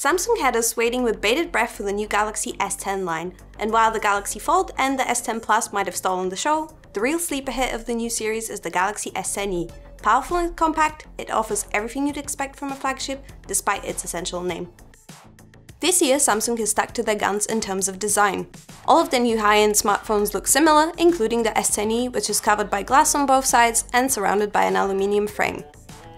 Samsung had us waiting with bated breath for the new Galaxy S10 line, and while the Galaxy Fold and the S10 Plus might have stolen the show, the real sleeper hit of the new series is the Galaxy S10e. Powerful and compact, it offers everything you'd expect from a flagship, despite its essential name. This year, Samsung has stuck to their guns in terms of design. All of the new high-end smartphones look similar, including the S10e, which is covered by glass on both sides and surrounded by an aluminium frame.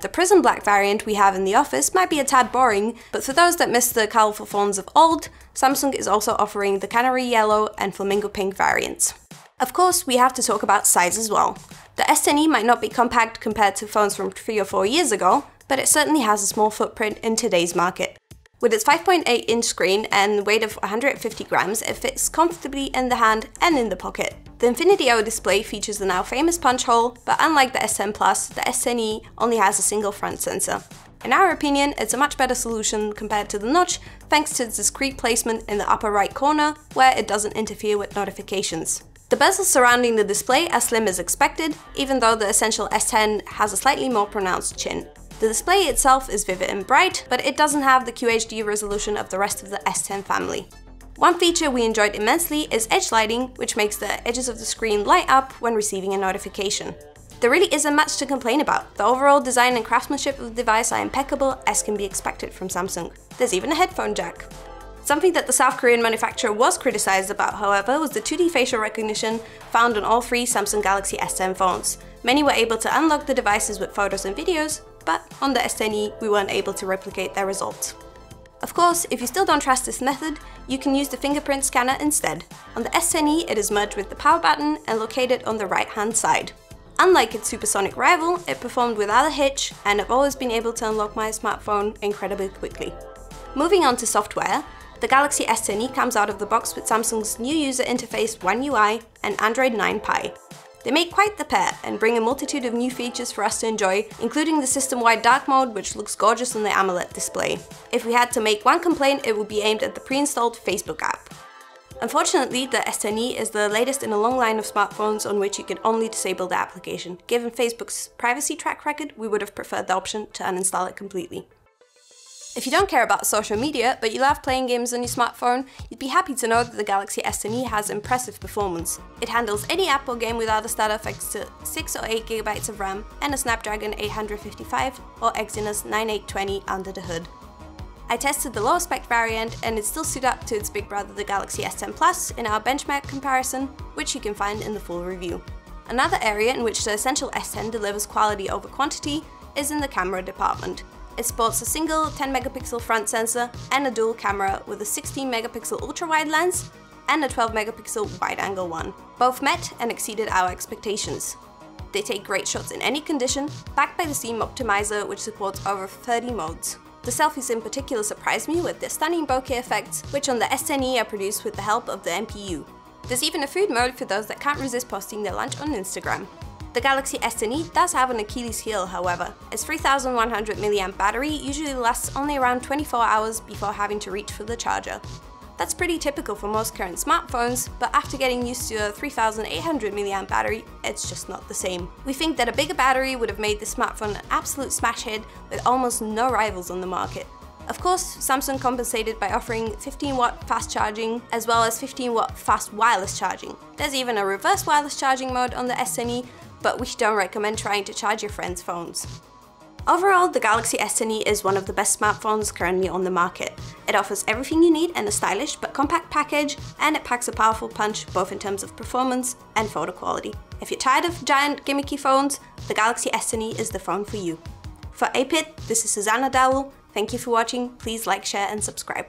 The Prism Black variant we have in the office might be a tad boring, but for those that miss the colourful phones of old, Samsung is also offering the Canary Yellow and Flamingo Pink variants. Of course, we have to talk about size as well. The S10e might not be compact compared to phones from 3 or 4 years ago, but it certainly has a small footprint in today's market. With its 5.8-inch screen and weight of 150 grams, it fits comfortably in the hand and in the pocket. The Infinity O display features the now famous punch hole, but unlike the S10 Plus, the S10e only has a single front sensor. In our opinion, it's a much better solution compared to the notch, thanks to its discreet placement in the upper right corner, where it doesn't interfere with notifications. The bezels surrounding the display are slim as expected, even though the essential S10 has a slightly more pronounced chin. The display itself is vivid and bright, but it doesn't have the QHD resolution of the rest of the S10 family. One feature we enjoyed immensely is edge lighting, which makes the edges of the screen light up when receiving a notification. There really isn't much to complain about. The overall design and craftsmanship of the device are impeccable, as can be expected from Samsung. There's even a headphone jack. Something that the South Korean manufacturer was criticized about, however, was the 2D facial recognition found on all 3 Samsung Galaxy S10 phones. Many were able to unlock the devices with photos and videos, but on the S10e, we weren't able to replicate their results. Of course, if you still don't trust this method, you can use the fingerprint scanner instead. On the S10e, it is merged with the power button and located on the right-hand side. Unlike its supersonic rival, it performed without a hitch, and I've always been able to unlock my smartphone incredibly quickly. Moving on to software, the Galaxy S10e comes out of the box with Samsung's new user interface One UI and Android 9 Pie. They make quite the pair and bring a multitude of new features for us to enjoy, including the system-wide dark mode, which looks gorgeous on the AMOLED display. If we had to make one complaint, it would be aimed at the pre-installed Facebook app. Unfortunately, the S10e is the latest in a long line of smartphones on which you can only disable the application. Given Facebook's privacy track record, we would have preferred the option to uninstall it completely. If you don't care about social media, but you love playing games on your smartphone, you'd be happy to know that the Galaxy S10e has impressive performance. It handles any app or game without a stutter thanks to 6 or 8 GB of RAM and a Snapdragon 855 or Exynos 9820 under the hood. I tested the lower spec variant and it still stood up to its big brother the Galaxy S10 Plus in our benchmark comparison, which you can find in the full review. Another area in which the essential S10 delivers quality over quantity is in the camera department. It sports a single 10 megapixel front sensor and a dual camera with a 16 megapixel ultra-wide lens and a 12 megapixel wide-angle one. Both met and exceeded our expectations. They take great shots in any condition, backed by the Steam Optimizer, which supports over 30 modes. The selfies in particular surprised me with their stunning bokeh effects, which on the S10e are produced with the help of the NPU. There's even a food mode for those that can't resist posting their lunch on Instagram. The Galaxy S10e does have an Achilles heel, however. Its 3100 mAh battery usually lasts only around 24 hours before having to reach for the charger. That's pretty typical for most current smartphones, but after getting used to a 3800 mAh battery, it's just not the same. We think that a bigger battery would have made this smartphone an absolute smash hit with almost no rivals on the market. Of course, Samsung compensated by offering 15-watt fast charging as well as 15-watt fast wireless charging. There's even a reverse wireless charging mode on the S10e, but we don't recommend trying to charge your friends' phones. Overall, the Galaxy S10e is one of the best smartphones currently on the market. It offers everything you need in a stylish but compact package, and it packs a powerful punch both in terms of performance and photo quality. If you're tired of giant gimmicky phones, the Galaxy S10e is the phone for you. For APIT, this is Susanna Dowell. Thank you for watching. Please like, share and subscribe.